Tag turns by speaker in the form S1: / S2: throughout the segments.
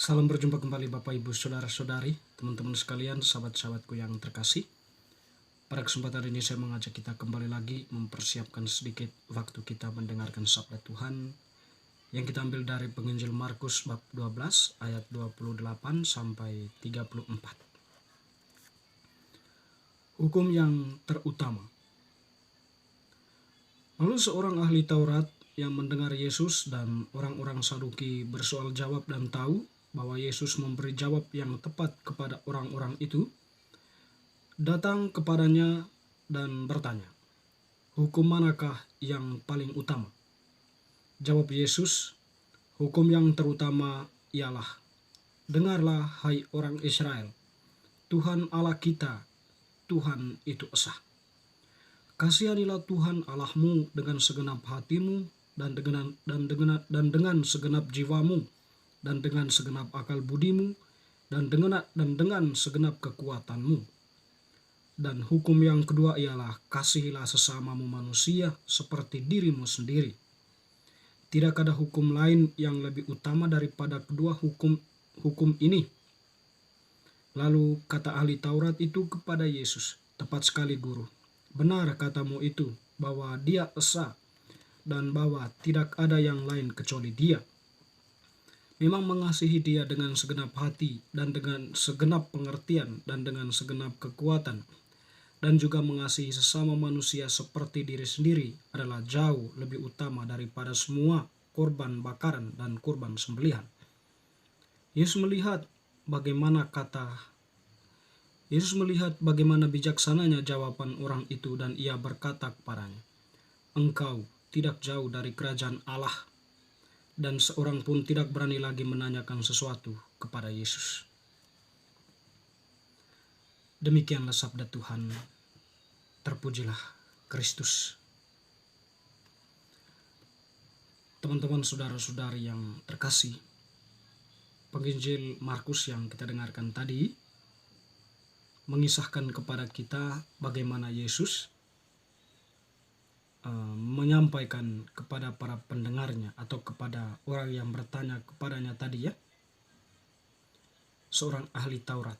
S1: Salam berjumpa kembali Bapak Ibu Saudara-saudari, teman-teman sekalian, sahabat-sahabatku yang terkasih. Pada kesempatan ini saya mengajak kita kembali lagi mempersiapkan sedikit waktu kita mendengarkan sabda Tuhan yang kita ambil dari penginjil Markus bab 12 ayat 28 sampai 34. Hukum yang terutama. Lalu seorang ahli Taurat yang mendengar Yesus dan orang-orang Saduki bersoal jawab dan tahu bahwa Yesus memberi jawab yang tepat kepada orang-orang itu, datang kepadanya dan bertanya, "Hukum manakah yang paling utama?" Jawab Yesus, "Hukum yang terutama ialah, dengarlah hai orang Israel, Tuhan Allah kita, Tuhan itu esa. Kasihanilah Tuhan Allahmu dengan segenap hatimu dan dengan segenap jiwamu dan dengan segenap akal budimu dan dengan segenap kekuatanmu. Dan hukum yang kedua ialah kasihilah sesamamu manusia seperti dirimu sendiri. Tidak ada hukum lain yang lebih utama daripada kedua hukum ini." Lalu kata ahli Taurat itu kepada Yesus, "Tepat sekali, Guru. Benar katamu itu, bahwa Dia esa dan bahwa tidak ada yang lain kecuali Dia. Memang mengasihi Dia dengan segenap hati dan dengan segenap pengertian dan dengan segenap kekuatan, dan juga mengasihi sesama manusia seperti diri sendiri adalah jauh lebih utama daripada semua korban bakaran dan korban sembelihan." Yesus melihat bagaimana bijaksananya jawaban orang itu, dan ia berkata kepadanya, "Engkau tidak jauh dari kerajaan Allah." Dan seorang pun tidak berani lagi menanyakan sesuatu kepada Yesus. Demikianlah sabda Tuhan. Terpujilah Kristus. Teman-teman saudara-saudari yang terkasih, penginjil Markus yang kita dengarkan tadi mengisahkan kepada kita bagaimana Yesus menyampaikan kepada para pendengarnya atau kepada orang yang bertanya kepadanya tadi, seorang ahli Taurat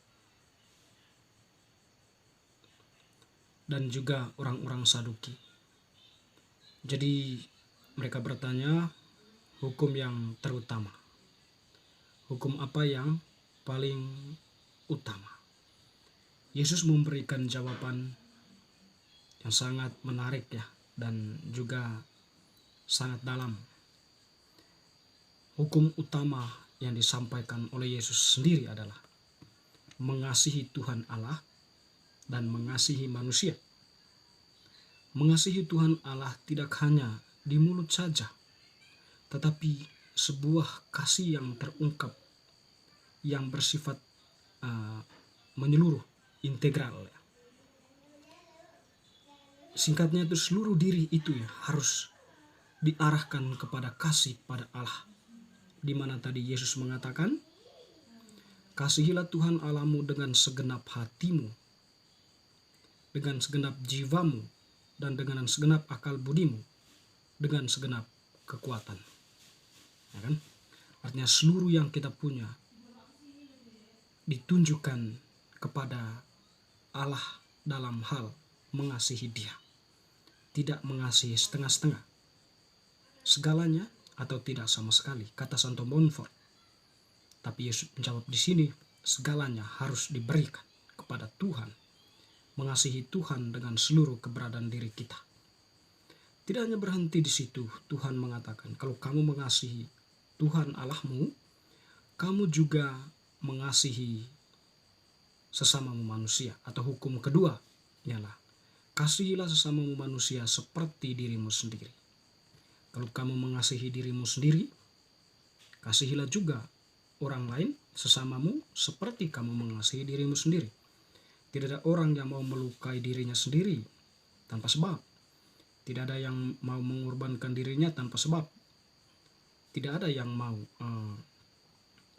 S1: dan juga orang-orang Saduki. Jadi mereka bertanya, hukum yang terutama, hukum apa yang paling utama? Yesus memberikan jawaban yang sangat menarik dan juga sangat dalam. Hukum utama yang disampaikan oleh Yesus sendiri adalah mengasihi Tuhan Allah dan mengasihi manusia. Mengasihi Tuhan Allah tidak hanya di mulut saja, tetapi sebuah kasih yang terungkap, yang bersifat menyeluruh, integral. Singkatnya itu seluruh diri itu harus diarahkan kepada kasih pada Allah. Di mana tadi Yesus mengatakan, "Kasihilah Tuhan Allahmu dengan segenap hatimu, dengan segenap jiwamu, dan dengan segenap akal budimu, dengan segenap kekuatan." Ya kan? Artinya seluruh yang kita punya ditunjukkan kepada Allah dalam hal mengasihi Dia. Tidak mengasihi setengah-setengah, segalanya atau tidak sama sekali, kata Santo Montfort. Tapi Yesus menjawab di sini, segalanya harus diberikan kepada Tuhan. Mengasihi Tuhan dengan seluruh keberadaan diri kita. Tidak hanya berhenti di situ, Tuhan mengatakan, kalau kamu mengasihi Tuhan Allahmu, kamu juga mengasihi sesamamu manusia. Atau hukum kedua ialah, kasihilah sesamamu manusia seperti dirimu sendiri. Kalau kamu mengasihi dirimu sendiri, kasihilah juga orang lain, sesamamu, seperti kamu mengasihi dirimu sendiri. Tidak ada orang yang mau melukai dirinya sendiri tanpa sebab. Tidak ada yang mau mengorbankan dirinya tanpa sebab. Tidak ada yang mau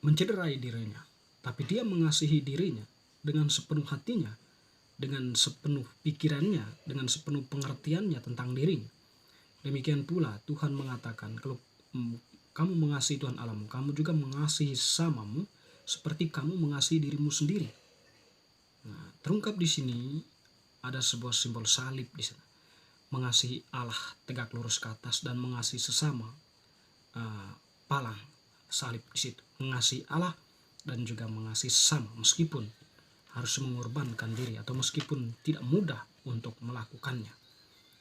S1: mencederai dirinya. Tapi dia mengasihi dirinya dengan sepenuh hatinya, dengan sepenuh pikirannya, dengan sepenuh pengertiannya tentang dirinya. Demikian pula Tuhan mengatakan, kalau kamu mengasihi Tuhan Allahmu, kamu juga mengasihi sesamamu seperti kamu mengasihi dirimu sendiri. Nah, terungkap di sini ada sebuah simbol salib di sana. Mengasihi Allah tegak lurus ke atas dan mengasihi sesama, palang salib di situ. Mengasihi Allah dan juga mengasihi sesama meskipun harus mengorbankan diri atau meskipun tidak mudah untuk melakukannya.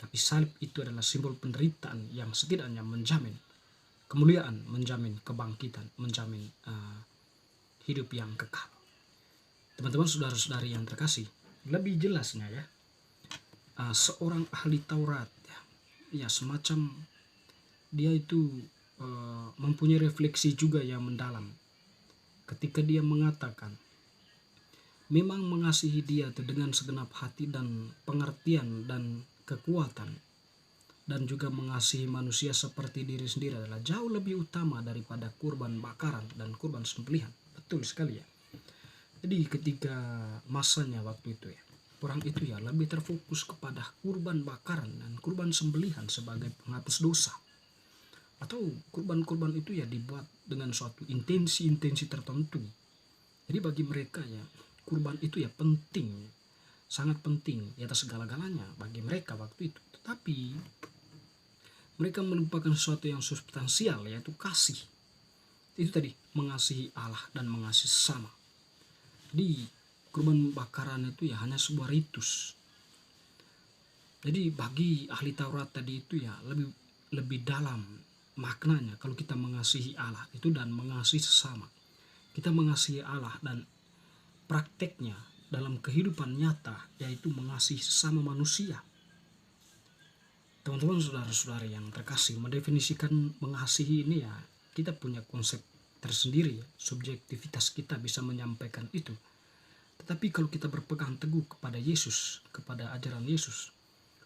S1: Tapi salib itu adalah simbol penderitaan yang setidaknya menjamin kemuliaan, menjamin kebangkitan, menjamin hidup yang kekal. Teman-teman, saudara-saudari yang terkasih, lebih jelasnya ya, seorang ahli Taurat ya semacam dia itu mempunyai refleksi juga yang mendalam ketika dia mengatakan memang mengasihi dia itu dengan segenap hati dan pengertian dan kekuatan, dan juga mengasihi manusia seperti diri sendiri adalah jauh lebih utama daripada kurban bakaran dan kurban sembelihan. Betul sekali ya. Jadi ketika masanya waktu itu ya, orang itu ya lebih terfokus kepada kurban bakaran dan kurban sembelihan sebagai penghapus dosa. Atau kurban-kurban itu ya dibuat dengan suatu intensi-intensi tertentu. Jadi bagi mereka ya, kurban itu ya penting, sangat penting di atas segala-galanya bagi mereka waktu itu. Tetapi mereka melupakan sesuatu yang substansial, yaitu kasih. Itu tadi, mengasihi Allah dan mengasihi sesama. Jadi kurban bakaran itu ya hanya sebuah ritus. Jadi bagi ahli Taurat tadi itu ya lebih dalam maknanya kalau kita mengasihi Allah itu dan mengasihi sesama. Kita mengasihi Allah dan prakteknya dalam kehidupan nyata yaitu mengasihi sesama manusia. Teman-teman, saudara-saudari yang terkasih, mendefinisikan mengasihi ini ya kita punya konsep tersendiri ya. Subjektivitas kita bisa menyampaikan itu. Tetapi kalau kita berpegang teguh kepada Yesus, kepada ajaran Yesus,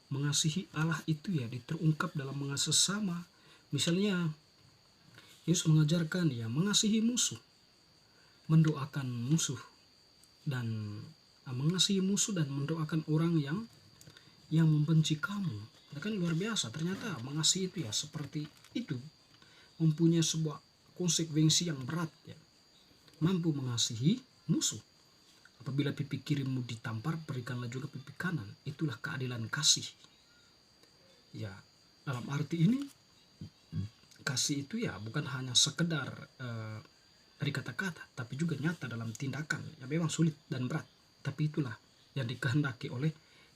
S1: mengasihi Allah itu ya terungkap dalam mengasihi sesama. Misalnya Yesus mengajarkan ya mengasihi musuh, mendoakan musuh, dan mengasihi musuh dan mendoakan orang yang membenci kamu. Itu kan luar biasa. Ternyata mengasihi itu ya seperti itu, mempunyai sebuah konsekuensi yang berat ya. Mampu mengasihi musuh. Apabila pipi kirimu ditampar, berikanlah juga pipi kanan. Itulah keadilan kasih. Ya, dalam arti ini kasih itu ya bukan hanya sekedar dari kata-kata, tapi juga nyata dalam tindakan. Ya memang sulit dan berat, tapi itulah yang dikehendaki oleh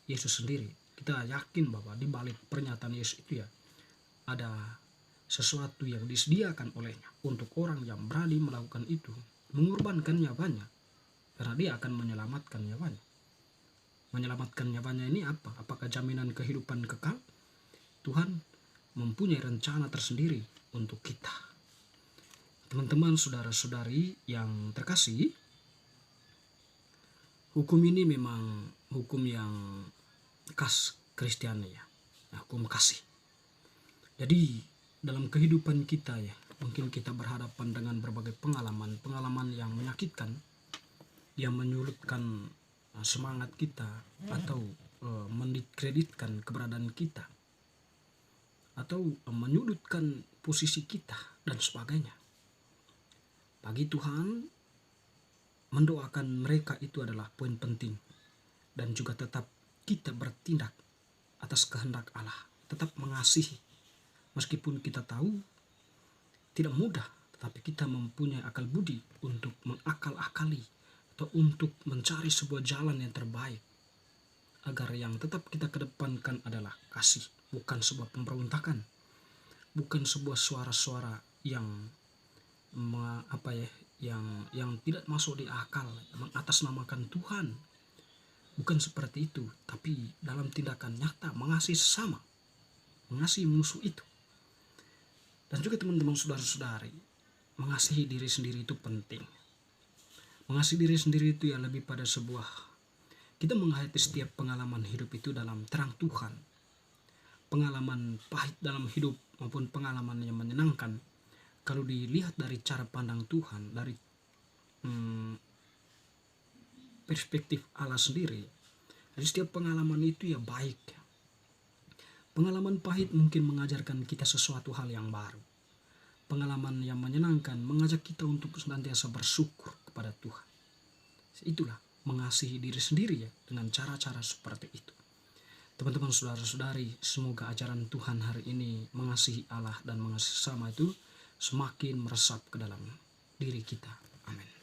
S1: Yesus sendiri. Kita yakin bahwa di balik pernyataan Yesus itu ya ada sesuatu yang disediakan olehnya untuk orang yang berani melakukan itu, mengorbankan nyawanya, karena dia akan menyelamatkan nyawanya. Menyelamatkan nyawanya ini apa? Apakah jaminan kehidupan kekal? Tuhan mempunyai rencana tersendiri untuk kita. Teman-teman, saudara-saudari yang terkasih, hukum ini memang hukum yang khas Kristiani ya, hukum kasih. Jadi dalam kehidupan kita ya, mungkin kita berhadapan dengan berbagai pengalaman yang menyakitkan, yang menyulitkan semangat kita atau mendiskreditkan keberadaan kita atau menyudutkan posisi kita dan sebagainya. Bagi Tuhan, mendoakan mereka itu adalah poin penting, dan juga tetap kita bertindak atas kehendak Allah, tetap mengasihi. Meskipun kita tahu tidak mudah, tetapi kita mempunyai akal budi untuk mengakal-akali atau untuk mencari sebuah jalan yang terbaik, agar yang tetap kita kedepankan adalah kasih, bukan sebuah pemberontakan, bukan sebuah suara-suara yang yang tidak masuk di akal, mengatasnamakan Tuhan. Bukan seperti itu, tapi dalam tindakan nyata mengasihi sesama, mengasihi musuh itu. Dan juga teman-teman, saudara-saudari, mengasihi diri sendiri itu penting. Mengasihi diri sendiri itu ya lebih pada sebuah, kita menghayati setiap pengalaman hidup itu dalam terang Tuhan. Pengalaman pahit dalam hidup maupun pengalaman yang menyenangkan, kalau dilihat dari cara pandang Tuhan, dari perspektif Allah sendiri, jadi setiap pengalaman itu ya baik. Pengalaman pahit mungkin mengajarkan kita sesuatu hal yang baru. pengalaman yang menyenangkan mengajak kita untuk senantiasa bersyukur kepada Tuhan. Itulah mengasihi diri sendiri ya, dengan cara-cara seperti itu. Teman-teman, saudara-saudari, semoga ajaran Tuhan hari ini mengasihi Allah dan mengasihi sesama itu semakin meresap ke dalam diri kita. Amin.